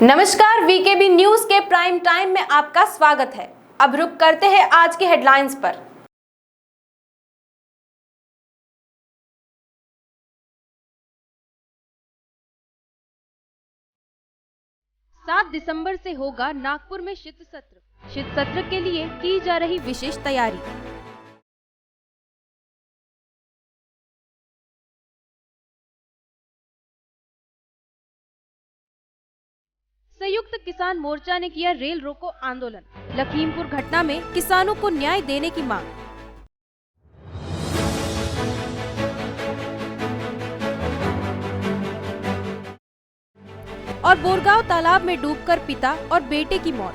नमस्कार, VKB news के prime time में आपका स्वागत है। अब रुक करते हैं आज की हेडलाइंस पर। 7 दिसंबर से होगा नागपुर में शीत सत्र के लिए की जा रही विशेष तैयारी। संयुक्त किसान मोर्चा ने किया रेल रोको आंदोलन। लखीमपुर घटना में किसानों को न्याय देने की मांग। और बोरगांव तालाब में डूबकर पिता और बेटे की मौत।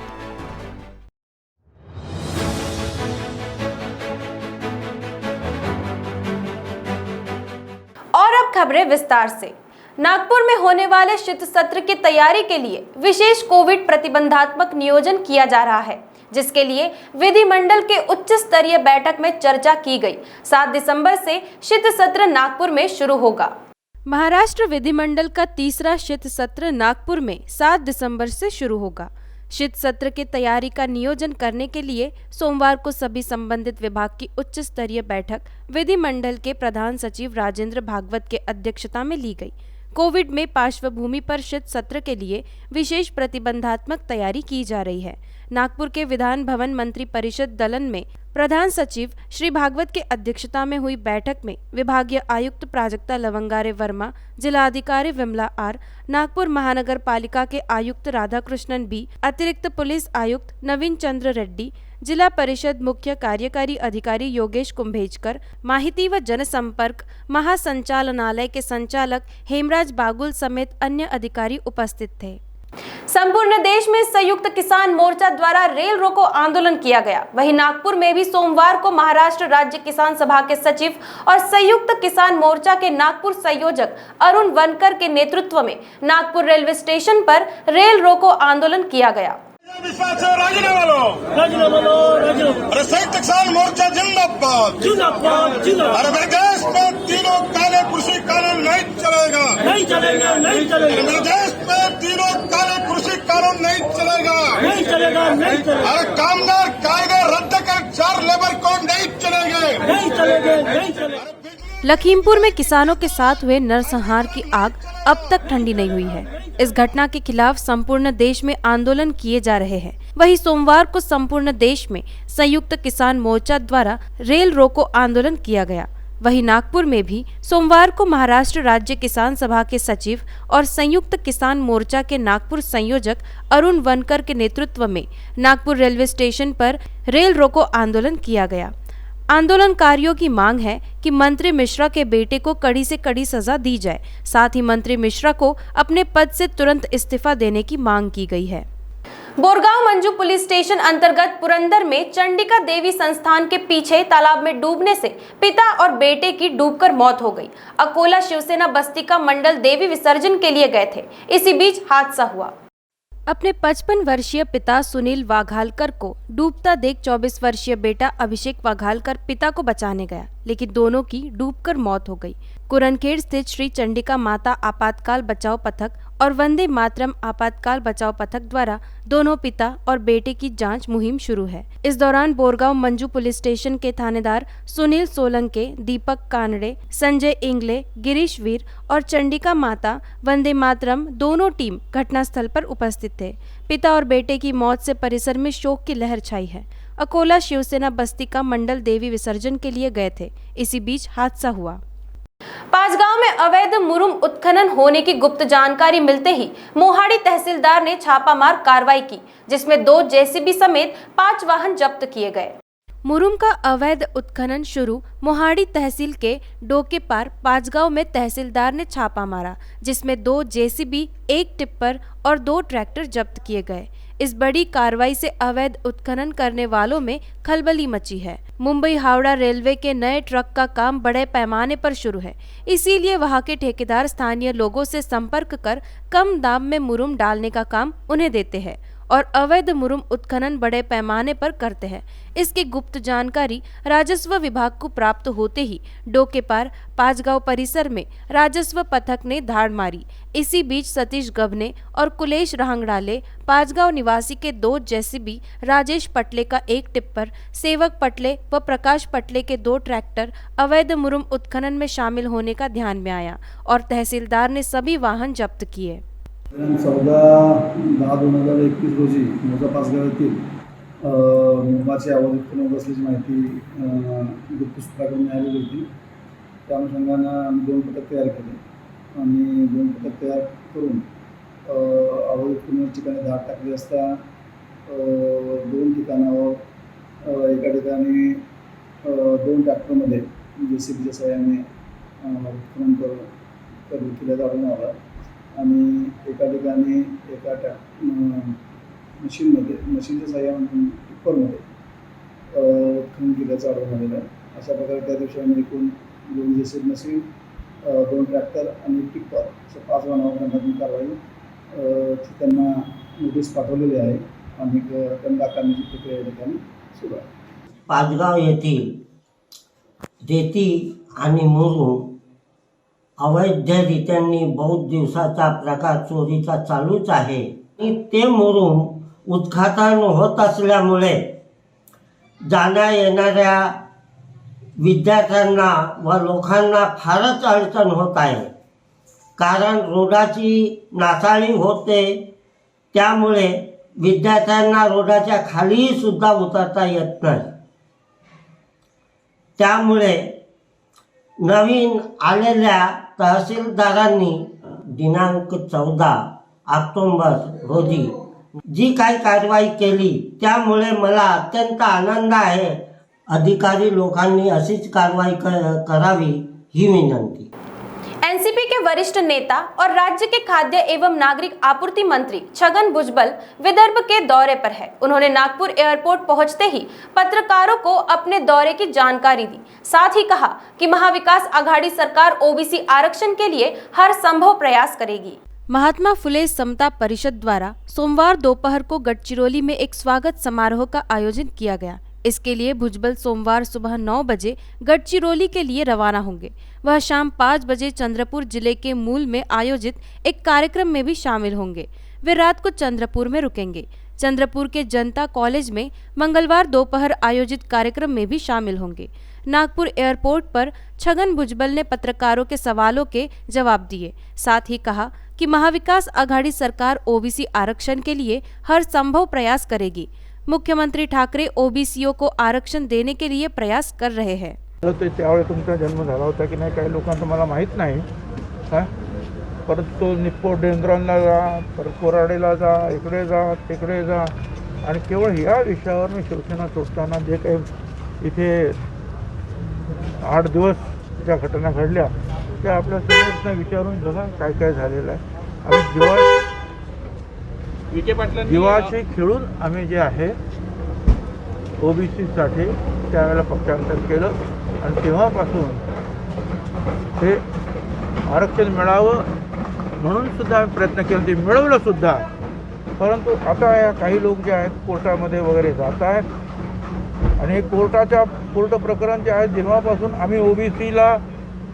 और अब खबरें विस्तार से। नागपुर में होने वाले शीत सत्र की तैयारी के लिए विशेष कोविड प्रतिबंधात्मक नियोजन किया जा रहा है, जिसके लिए विधिमंडल के उच्च स्तरीय बैठक में चर्चा की गई। 7 दिसंबर से शीत सत्र नागपुर में शुरू होगा। महाराष्ट्र विधिमंडल का तीसरा शीत सत्र नागपुर में 7 दिसंबर से शुरू होगा। शीत सत्र की तैयारी का नियोजन करने के लिए सोमवार को सभी संबंधित विभाग की उच्च स्तरीय बैठक विधिमंडल के प्रधान सचिव राजेंद्र भागवत के अध्यक्षता में ली गई। कोविड में पार्श्वभूमि पर शीत सत्र के लिए विशेष प्रतिबंधात्मक तैयारी की जा रही है। नागपुर के विधान भवन मंत्री परिषद दलन में प्रधान सचिव श्री भागवत के अध्यक्षता में हुई बैठक में विभागीय आयुक्त प्राजक्ता लवंगारे वर्मा, जिलाधिकारी विमला आर, नागपुर महानगर पालिका के आयुक्त राधाकृष्णन बी, अतिरिक्त पुलिस आयुक्त नवीन चंद्र रेड्डी, जिला परिषद मुख्य कार्यकारी अधिकारी योगेश कुंभेजकर, माहिती व जनसंपर्क महासंचालनालय के संचालक हेमराज बागुल समेत अन्य अधिकारी उपस्थित थे। संपूर्ण देश में संयुक्त किसान मोर्चा द्वारा रेल रोको आंदोलन किया गया। वहीं नागपुर में भी सोमवार को महाराष्ट्र राज्य किसान सभा के सचिव और संयुक्त किसान मोर्चा के नागपुर संयोजक अरुण वनकर के नेतृत्व में नागपुर रेलवे स्टेशन पर रेल रोको आंदोलन किया गया। राजीनामा लो। अरे संयुक्त किसान मोर्चा जिंदाबाद। अरे मेरे देश में तीनों काले कृषि कानून नहीं चलेगा। मेरे देश में तीनों काले कृषि कानून नहीं चलेगा। अरे कामगार कायदे रद्द कर 4 लेबर कोड नहीं चलेंगे। लखीमपुर में किसानों के साथ हुए नरसंहार की आग अब तक ठंडी नहीं हुई है। इस घटना के खिलाफ संपूर्ण देश में आंदोलन किए जा रहे हैं। वहीं सोमवार को संपूर्ण देश में संयुक्त किसान मोर्चा द्वारा रेल रोको आंदोलन किया गया। वहीं नागपुर में भी सोमवार को महाराष्ट्र राज्य किसान सभा के सचिव और संयुक्त किसान मोर्चा के नागपुर संयोजक अरुण वनकर के नेतृत्व में नागपुर रेलवे स्टेशन पर रेल रोको आंदोलन किया गया। आंदोलनकारियों की मांग है कि मंत्री मिश्रा के बेटे को कड़ी से कड़ी सजा दी जाए। साथ ही मंत्री मिश्रा को अपने पद से तुरंत इस्तीफा देने की मांग की गई है। बोरगांव मंजू पुलिस स्टेशन अंतर्गत पुरंदर में चंडिका देवी संस्थान के पीछे तालाब में डूबने से पिता और बेटे की डूबकर मौत हो गई। अकोला शिवसेना बस्ती का मंडल देवी विसर्जन के लिए गए थे। इसी बीच हादसा हुआ। अपने 55 वर्षीय पिता सुनील वाघालकर को डूबता देख 24 वर्षीय बेटा अभिषेक वाघालकर पिता को बचाने गया, लेकिन दोनों की डूबकर मौत हो गई। कुरनखेड़ स्थित श्री चंडिका माता आपातकाल बचाव पथक और वंदे मातरम आपातकाल बचाव पथक द्वारा दोनों पिता और बेटे की जांच मुहिम शुरू है। इस दौरान बोरगांव मंजू पुलिस स्टेशन के थानेदार सुनील सोलंके, दीपक कानड़े, संजय इंगले, गिरीश वीर और चंडिका माता वंदे मातरम दोनों टीम घटनास्थल पर उपस्थित थे। पिता और बेटे की मौत से परिसर में शोक की लहर छाई है। अकोला शिवसेना बस्ती का मंडल देवी विसर्जन के लिए गए थे। इसी बीच हादसा हुआ। पांचगांव में अवैध मुरुम उत्खनन होने की गुप्त जानकारी मिलते ही मोहाड़ी तहसीलदार ने छापामार कार्रवाई की, जिसमें 2 जेसीबी समेत 5 वाहन जब्त किए गए। मुरुम का अवैध उत्खनन शुरू मोहाड़ी तहसील के डोके पार पांचगांव में तहसीलदार ने छापा मारा, जिसमें 2 जेसीबी, 1 टिप्पर और 2 ट्रैक्टर जब्त किए गए। इस बड़ी कार्रवाई से अवैध उत्खनन करने वालों में खलबली मची है। मुंबई हावड़ा रेलवे के नए ट्रक का काम बड़े पैमाने पर शुरू है, इसीलिए वहां के ठेकेदार स्थानीय लोगों से संपर्क कर कम दाम में मुरुम डालने का काम उन्हें देते हैं और अवैध मुरुम उत्खनन बड़े पैमाने पर करते हैं। इसकी गुप्त जानकारी राजस्व विभाग को प्राप्त होते ही डोके पार पांचगांव परिसर में राजस्व पथक ने धाड़ मारी। इसी बीच सतीश गबने और कुलेश रांगड़ाले, पांचगांव निवासी के 2 जेसीबी, राजेश पटले का 1 टिप्पर, सेवक पटले व प्रकाश पटले के 2 ट्रैक्टर अवैध मुरुम उत्खनन में शामिल होने का ध्यान में आया और तहसीलदार ने सभी वाहन जब्त किए। 14/10/2021 रोजी मोजा पाचगाव येथील मुरुमाची आवाज उत्पन्न होत असल्याची माहिती गुप्त सूत्राकडून मिळालेली होती। त्या अनुषंगानं आम्ही 2 पथक तयार केले आणि 2 पथक तयार करून आवाज उत्पन्न ठिकाणी धाड टाकली असता 2 ठिकाणावर एका ठिकाणी 2 ट्रॅक्टरमध्ये JCBच्या सहाय्याने उत्खनन केल्याचं आढळून आलं आणि एका ठिकाणी एका मशीनच्या सहाय्याने टिप्परमध्ये उत्खनन केल्याचं आढळून आलेलं आहे। अशा प्रकारे त्या दिवशी आम्ही एकूण 2 JCB मशीन, 2 ट्रॅक्टर आणि 1 टिप्पर अशा 5 वाहनावर दंडात्मक कारवाई त्यांना नोटीस पाठवलेली आहे आणि दंड आकारण्याची प्रक्रिया या ठिकाणी सुरू आहे। पाचगाव येथील रेती आणि मुरुम अवैधरित्यांनी बहुत दिवसाचा प्रकार चोरीचा चालूच आहे आणि ते मुरुम उत्खनन होत असल्यामुळे जाण्या येणाऱ्या विद्यार्थ्यांना व लोकांना फारच अडचण होत आहे। कारण रोडाची नासाडी होते, त्यामुळे विद्यार्थ्यांना रोडाच्या खाली सुद्धा उतरता येत नाही। त्यामुळे नवीन आलेल्या तहसीलदारांनी दिनांक 14 ऑक्टोबर रोजी जी काही कारवाई केली त्यामुळे मला अत्यंत आनंद आहे। अधिकारी लोकांनी अशीच कारवाई करावी ही विनंती। एनसीपी के वरिष्ठ नेता और राज्य के खाद्य एवं नागरिक आपूर्ति मंत्री छगन भुजबल विदर्भ के दौरे पर है। उन्होंने नागपुर एयरपोर्ट पहुंचते ही पत्रकारों को अपने दौरे की जानकारी दी। साथ ही कहा कि महाविकास आघाड़ी सरकार ओबीसी आरक्षण के लिए हर संभव प्रयास करेगी। महात्मा फुले समता परिषद द्वारा सोमवार दोपहर को गढ़चिरौली में एक स्वागत समारोह का आयोजन किया गया। इसके लिए भुजबल सोमवार सुबह 9 बजे गढ़चिरौली के लिए रवाना होंगे। वह शाम 5 बजे चंद्रपुर जिले के मूल में आयोजित एक कार्यक्रम में भी शामिल होंगे। वे रात को चंद्रपुर में रुकेंगे। चंद्रपुर के जनता कॉलेज में मंगलवार दोपहर आयोजित कार्यक्रम में भी शामिल होंगे। नागपुर एयरपोर्ट पर छगन भुजबल ने पत्रकारों के सवालों के जवाब दिए। साथ ही कहा कि महाविकास आघाड़ी सरकार ओबीसी आरक्षण के लिए हर संभव प्रयास करेगी। मुख्यमंत्री ठाकरे ओबीसीओ को आरक्षण देने के लिए प्रयास कर रहे हैं। त्यावेळी तुमचा जन्म झाला होता की नाही काही लोकांना मला माहीत नाही, परंतु निप्पो डेंद्रांना जा, परत कोराडेला जा, इकडे जा, तिकडे जा आणि केवळ या विषयावर मी शिवसेना सोडताना जे काही इथे 8 दिवस ज्या घटना घडल्या त्या आपल्या सगळ्यांना विचारून बघा काय काय झालेलं आहे। आम्ही जीवाशी खेळून आम्ही जे आहे ओबीसीसाठी त्यावेळेला पक्षांतर केलं आणि तेव्हापासून ते आरक्षण मिळावं म्हणून सुद्धा आम्ही प्रयत्न केले, ते मिळवलं सुद्धा। परंतु आता या काही लोक जे आहेत कोर्टामध्ये वगैरे जात आहेत आणि कोर्ट प्रकरण जे आहे जेव्हापासून आम्ही ओबीसीला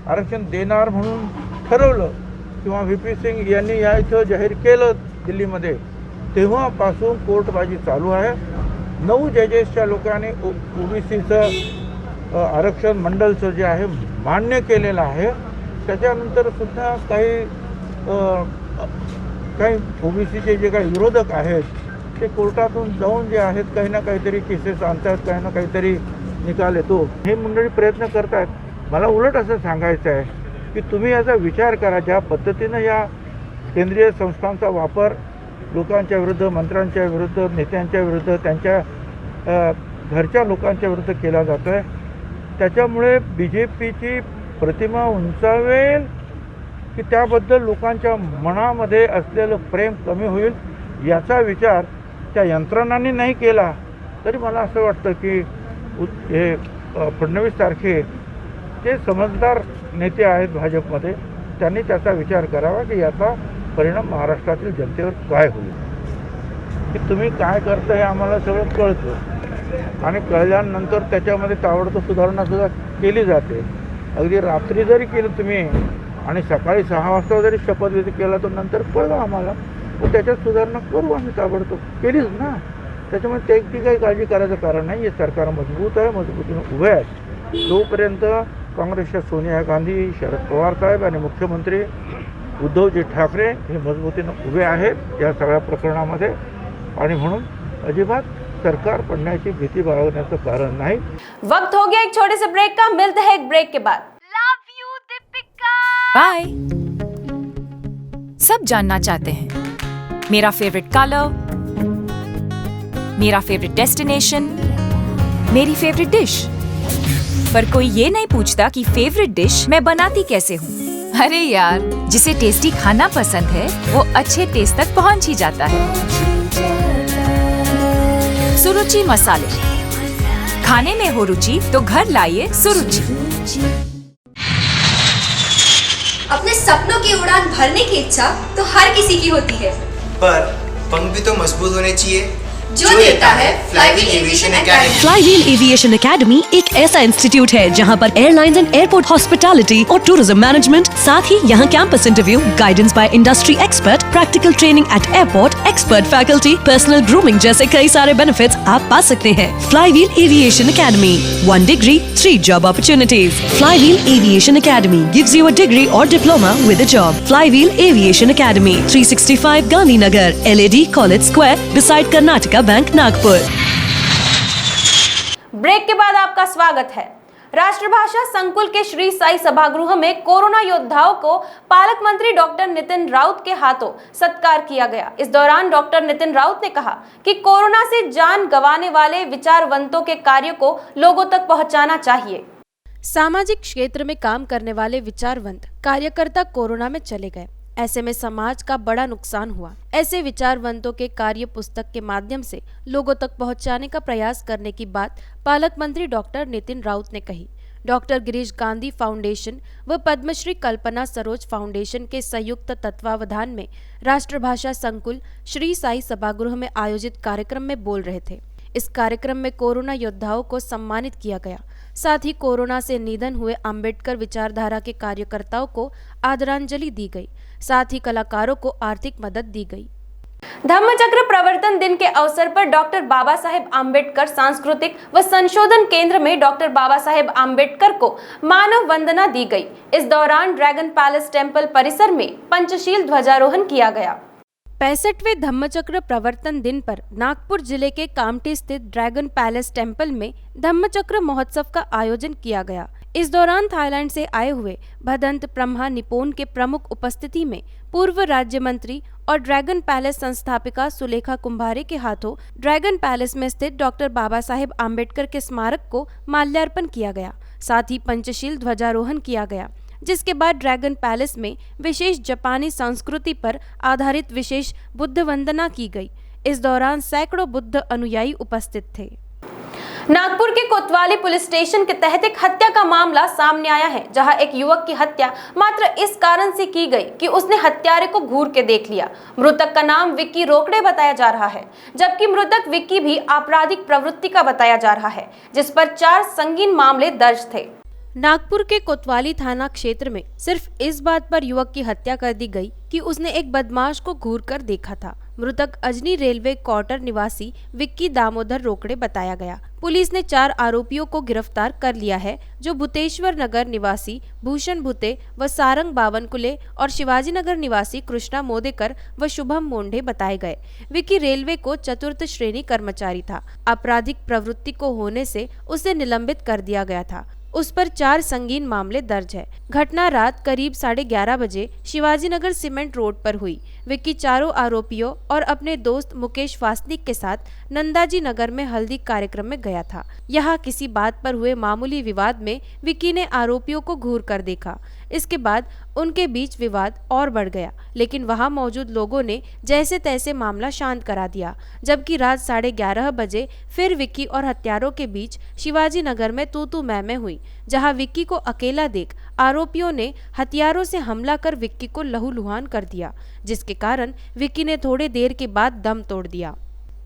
आरक्षण देणार म्हणून ठरवलं किंवा VP सिंग यांनी या इथं जाहीर केलं दिल्लीमध्ये, तेव्हापासून कोर्टबाजी चालू आहे। 9 जजेसच्या लोकांनी ओबीसीचं आरक्षण मंडळचं जे आहे मान्य केलेलं आहे। त्याच्यानंतर सुद्धा काही ओबीसीचे जे काही विरोधक आहेत ते कोर्टातून जाऊन जे आहेत काही ना काहीतरी केसेस आणतात, काही ना काहीतरी निकाल येतो। हे मंडळी प्रयत्न करतात। मला उलट असं सांगायचं आहे की तुम्ही याचा विचार करा, ज्या पद्धतीनं या केंद्रीय संस्थांचा वापर लोकांच्या विरुद्ध, मंत्र्यांच्या विरुद्ध, नेत्यांच्या विरुद्ध, त्यांच्या घरच्या लोकांच्या विरुद्ध केला जातो आहे, त्याच्यामुळे BJPची प्रतिमा उंचावेल की त्याबद्दल लोकांच्या मनामध्ये असलेलं प्रेम कमी होईल, याचा विचार त्या यंत्रणांनी नाही केला तरी मला असं वाटतं की हे फडणवीससारखे जे समजदार नेते आहेत भाजपमध्ये, त्यांनी त्याचा विचार करावा की याचा परिणाम महाराष्ट्रातील जनतेवर काय होईल। की तुम्ही काय करता हे आम्हाला सगळं कळतं आणि कळल्यानंतर त्याच्यामध्ये ताबडतोब सुधारणासुद्धा केली जाते. अगदी रात्री जरी केलं तुम्ही आणि सकाळी 6 वाजता जरी शपथविधी केला तर नंतर कळलं आम्हाला, तर त्याच्यात सुधारणा करू आम्ही ताबडतोब, केलीच ना. त्याच्यामुळे त्याची काही काळजी करायचं कारण नाही. हे सरकार मजबूत आहे, मजबूतीनं उभे आहे. जोपर्यंत काँग्रेसच्या सोनिया गांधी, शरद पवार साहेब आणि मुख्यमंत्री उद्धवजी ठाकरे हे मजबूतीनं उभे आहेत या सगळ्या प्रकरणामध्ये, आणि म्हणून अजिबात सरकार पडण्याची भीती बाळगण्याचं कारण नाही. वक्त हो गया एक छोटे से ब्रेक का, मिलते हैं एक ब्रेक के बाद. बाय. सब जानना चाहते हैं मेरा फेवरेट कलर, मेरा फेवरेट डेस्टिनेशन, मेरी फेवरेट डिश, पर कोई ये नहीं पूछता कि फेवरेट डिश मैं बनाती कैसे हूँ. अरे यार, जिसे टेस्टी खाना पसंद है वो अच्छे टेस्ट तक पहुँच ही जाता है. सुरुचि मसाले, खाने में हो रुचि तो घर लाइए सुरुचि. अपने सपनों की उड़ान भरने की इच्छा तो हर किसी की होती है, पर पंख भी तो मजबूत होने चाहिए जो देता है flywheel aviation academy. Flywheel aviation academy एक ऐसा इंस्टीट्यूट है जहां पर एयरलाइंस एंड एयरपोर्ट हॉस्पिटैलिटी और टूरिज्म मैनेजमेंट, साथ ही यहां campus interview, guidance by industry expert, practical training at airport, expert faculty, personal grooming जैसे कई सारे बेनिफिट्स आप पा सकते हैं. Flywheel aviation academy, 1 degree, 3 job opportunities. Flywheel Aviation Academy gives you a degree or diploma with a job. Flywheel Aviation Academy, 365 Gandhinagar, LAD College Square, beside Karnataka bank Nagpur. Break के बाद आपका स्वागत है. राष्ट्रभाषा संकुल के श्री साई सभागृह में कोरोना योद्धाओं को पालक मंत्री डॉक्टर नितिन राउत के हाथों सत्कार किया गया. इस दौरान डॉक्टर नितिन राउत ने कहा कि कोरोना से जान गंवाने वाले विचारवंतों के कार्य को लोगों तक पहुंचाना चाहिए. सामाजिक क्षेत्र में काम करने वाले विचारवंत कार्यकर्ता कोरोना में चले गए. ऐसे में समाज का बड़ा नुकसान हुआ. ऐसे विचारवंतों के कार्य पुस्तक के माध्यम से लोगों तक पहुंचाने का प्रयास करने की बात पालक मंत्री डॉक्टर नितिन राउत ने कही. डॉक्टर गिरीश गांधी फाउंडेशन व पद्मश्री कल्पना सरोज फाउंडेशन के संयुक्त तत्वावधान में राष्ट्रभाषा संकुल श्री साई सभागृह में आयोजित कार्यक्रम में बोल रहे थे. इस कार्यक्रम में कोरोना योद्धाओं को सम्मानित किया गया. साथ ही कोरोना से निधन हुए अंबेडकर विचारधारा के कार्यकर्ताओं को आदरांजलि दी गई. साथ ही कलाकारों को आर्थिक मदद दी गई. धम्मचक्र प्रवर्तन दिन के अवसर पर डॉक्टर बाबा साहेब आम्बेडकर सांस्कृतिक व संशोधन केंद्र में डॉक्टर बाबा साहेब आम्बेडकर को मानव वंदना दी गई. इस दौरान ड्रैगन पैलेस टेम्पल परिसर में पंचशील ध्वजारोहण किया गया. 65वें धम्मचक्र प्रवर्तन दिन पर नागपुर जिले के कामठी स्थित ड्रैगन पैलेस टेम्पल में धम्मचक्र महोत्सव का आयोजन किया गया. इस दौरान थाईलैंड से आए हुए भदंत ब्रह्मा निपोन के प्रमुख उपस्थिति में पूर्व राज्य मंत्री और ड्रैगन पैलेस संस्थापिका सुलेखा कुंभारे के हाथों ड्रैगन पैलेस में स्थित डॉक्टर बाबा साहेब आम्बेडकर के स्मारक को माल्यार्पण किया गया. साथ ही पंचशील ध्वजारोहण किया गया, जिसके बाद ड्रैगन पैलेस में विशेष जापानी संस्कृति पर आधारित विशेष बुद्ध वंदना की गई. इस दौरान सैकड़ों बुद्ध अनुयायी उपस्थित थे. नागपुर के कोतवाली पुलिस स्टेशन के तहत एक हत्या का मामला सामने आया है, जहां एक युवक की हत्या मात्र इस कारण से की गई कि उसने हत्यारे को घूर के देख लिया. मृतक का नाम विक्की रोकड़े बताया जा रहा है, जबकि मृतक विक्की भी आपराधिक प्रवृत्ति का बताया जा रहा है, जिस पर 4 संगीन मामले दर्ज थे. नागपुर के कोतवाली थाना क्षेत्र में सिर्फ इस बात पर युवक की हत्या कर दी गई कि उसने एक बदमाश को घूर कर देखा था. मृतक अजनी रेलवे क्वार्टर निवासी विक्की दामोदर रोकड़े बताया गया. पुलिस ने 4 आरोपियों को गिरफ्तार कर लिया है, जो भूतेश्वर नगर निवासी भूषण भूते व सारंग बावनकुले और शिवाजी नगर निवासी कृष्णा मोदेकर व शुभम मोंढे बताए गए. विक्की रेलवे को चतुर्थ श्रेणी कर्मचारी था. आपराधिक प्रवृत्ति को होने से उसे निलंबित कर दिया गया था. उस पर 4 संगीन मामले दर्ज है. घटना रात करीब 11:30 बजे शिवाजी नगर सीमेंट रोड पर हुई. विक्की चारों आरोपियों और अपने दोस्त मुकेश वासनिक के साथ नंदाजी नगर में हल्दी कार्यक्रम में गया था. यहाँ किसी बात पर हुए मामूली विवाद में विक्की ने आरोपियों को घूर कर देखा. इसके बाद उनके बीच विवाद और बढ़ गया, लेकिन वहां मौजूद लोगों ने जैसे तैसे मामला शांत करा दिया. जबकि रात 11:30 बजे फिर विक्की और हत्यारों के बीच शिवाजी नगर में तू मैं हुई, जहां विक्की को अकेला देख आरोपियों ने हथियारों से हमला कर विक्की को लहूलुहान कर दिया, जिसके कारण विक्की ने थोड़ी देर के बाद दम तोड़ दिया.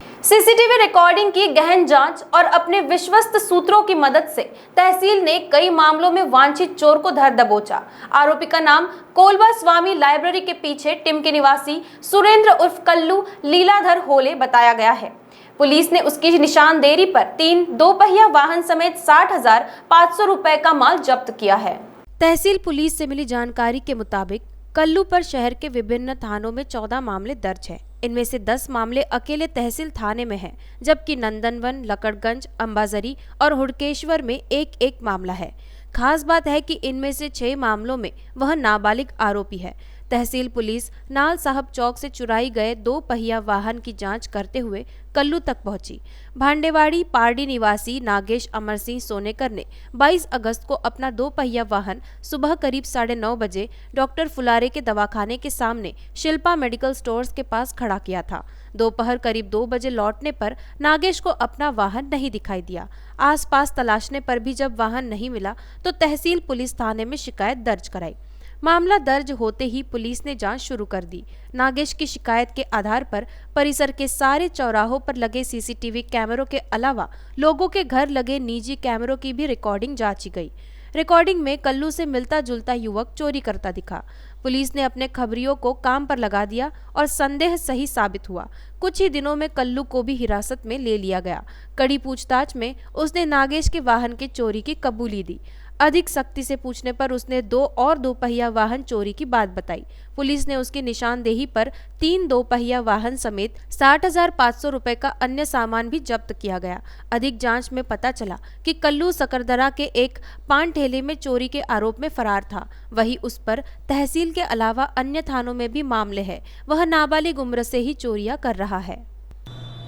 सीसीटीवी रिकॉर्डिंग की गहन जांच और अपने विश्वस्त सूत्रों की मदद से तहसील ने कई मामलों में वांछित चोर को धर दबोचा। आरोपी का नाम कोलबा स्वामी लाइब्रेरी के पीछे टिम के निवासी सुरेंद्र उर्फ कल्लू लीलाधर होले बताया गया है। पुलिस ने उसकी निशानदेही पर 3 दोपहिया वाहन समेत 60,500 रुपए का माल जब्त किया है। तहसील पुलिस से मिली जानकारी के मुताबिक कल्लू पर शहर के विभिन्न थानों में 14 मामले दर्ज हैं। इनमें से 10 मामले अकेले तहसील थाने में हैं, जबकि नंदनवन, लकड़गंज, अंबाजरी और हुड़केश्वर में एक मामला है। खास बात है कि इनमें से 6 मामलों में वह नाबालिग आरोपी है। तहसील पुलिस नाल साहब चौक से चुराई गए 2 पहिया वाहन की जांच करते हुए कल्लू तक पहुंची। भांडेवाड़ी पारडी निवासी नागेश अमर सिंह सोनेकर ने 22 अगस्त को अपना 2 पहिया वाहन सुबह करीब 9:30 बजे डॉक्टर फुलारे के दवाखाने के सामने शिल्पा मेडिकल स्टोर्स के पास खड़ा किया था। दोपहर करीब 2 बजे लौटने पर नागेश को अपना वाहन नहीं दिखाई दिया। आसपास तलाशने पर भी जब वाहन नहीं मिला तो तहसील पुलिस थाने में शिकायत दर्ज कराई। मामला दर्ज होते ही पुलिस ने जांच शुरू कर दी। नागेश की शिकायत के आधार पर परिसर के सारे चौराहों पर लगे सीसीटीवी कैमरों के अलावा लोगों के घर लगे निजी कैमरों की भी रिकॉर्डिंग जांची गई। रिकॉर्डिंग में कल्लू से मिलता जुलता युवक चोरी करता दिखा। पुलिस ने अपने खबरियों को काम पर लगा दिया और संदेह सही साबित हुआ। कुछ ही दिनों में कल्लू को भी हिरासत में ले लिया गया। कड़ी पूछताछ में उसने नागेश के वाहन की चोरी की कबूली दी। अधिक सख्ती से पूछने पर उसने 2 और दोपहिया वाहन चोरी की बात बताई। पुलिस ने उसकी निशानदेही पर 3 दोपहिया वाहन समेत 60,500 रुपए का अन्य सामान भी जब्त किया गया। अधिक जांच में पता चला कि कल्लू सकरदरा के एक पान ठेले में चोरी के आरोप में फरार था। वहीं उस पर तहसील के अलावा अन्य थानों में भी मामले हैं। वह नाबालिग उम्र से ही चोरियां कर रहा है।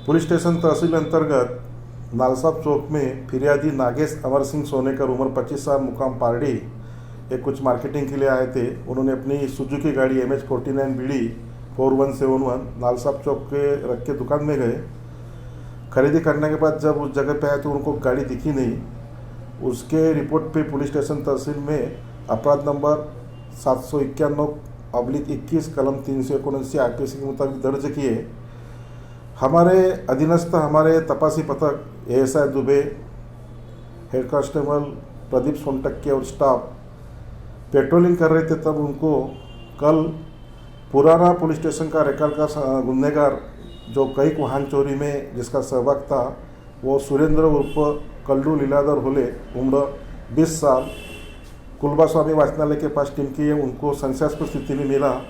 पुलिस स्टेशन तहसील अंतर्गत नालसाब चौक में फिरियादी नागेश अमर सिंह सोनेकर उम्र 25 साल मुकाम पारडी एक कुछ मार्केटिंग के लिए आए थे। उन्होंने अपनी सुजुकी गाड़ी MH49 BD 4171 नालसाब चौक के रख के दुकान में गए। खरीदी करने के बाद जब उस जगह पे आए तो उनको गाड़ी दिखी नहीं। उसके रिपोर्ट पे पुलिस स्टेशन तहसील में अपराध नंबर 751/21 कलम 379 IPC के मुताबिक दर्ज किए। हमारे अधीनस्थ हमारे तपासी पथक ASI Dubey, head constable Pradeep Sontakke और स्टाफ पेट्रोलिंग कर रहे थे। तब उनको कल पुराना पुलिस स्टेशन का रिकॉर्ड का गुनहगार जो कई वाहन चोरी में जिसका सहभाग था वो सुरेंद्र उर्फ कल्लू लीलाधर होले उम्र 20 साल कोलबा स्वामी वाचनालय के पास टिमकी है, उनको संशयास्पद स्थिति में मिला।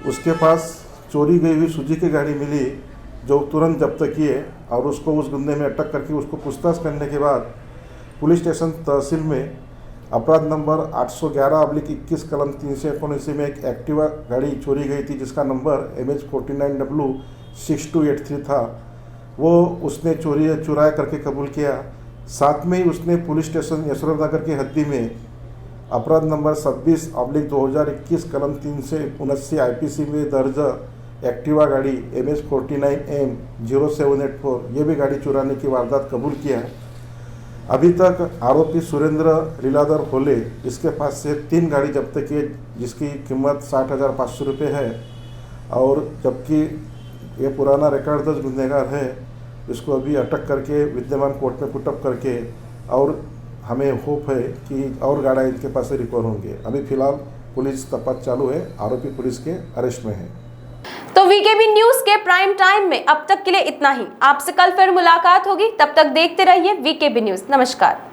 उसके पास चोरी गई हुई सुजुकी गाड़ी मिली जो तुरंत जब्त किए और उसको उस गुंडे में अटक करके उसको पूछताछ करने के बाद पुलिस स्टेशन तहसील में अपराध नंबर 811/21 कलम 379 में एक एक्टिवा गाड़ी चोरी गई थी जिसका नंबर MH49W6283 था। वो उसने चुराया करके कबूल किया। साथ में ही उसने पुलिस स्टेशन यशवंतनगर की हद्दी में अपराध नंबर 26/2021 कलम 379 IPC में दर्ज एक्टिवा गाड़ी MH49M0784 ये भी गाड़ी चुराने की वारदात कबूल किया है। अभी तक आरोपी सुरेंद्र लीलाधर होले इसके पास से 3 गाड़ी जब्त किए जिसकी कीमत 60,500 रुपये है और जबकि ये पुराना रिकॉर्ड दर्ज गुनहगार है इसको अभी अटक करके विद्यमान कोर्ट में पुटअप करके और हमें होप है कि और गाड़ियाँ इनके पास से रिकवर होंगे। अभी फिलहाल पुलिस तपास चालू है, आरोपी पुलिस के अरेस्ट में है। तो वीकेबी न्यूज के प्राइम टाइम में अब तक के लिए इतना ही। आपसे कल फिर मुलाकात होगी, तब तक देखते रहिए वीकेबी न्यूज। नमस्कार।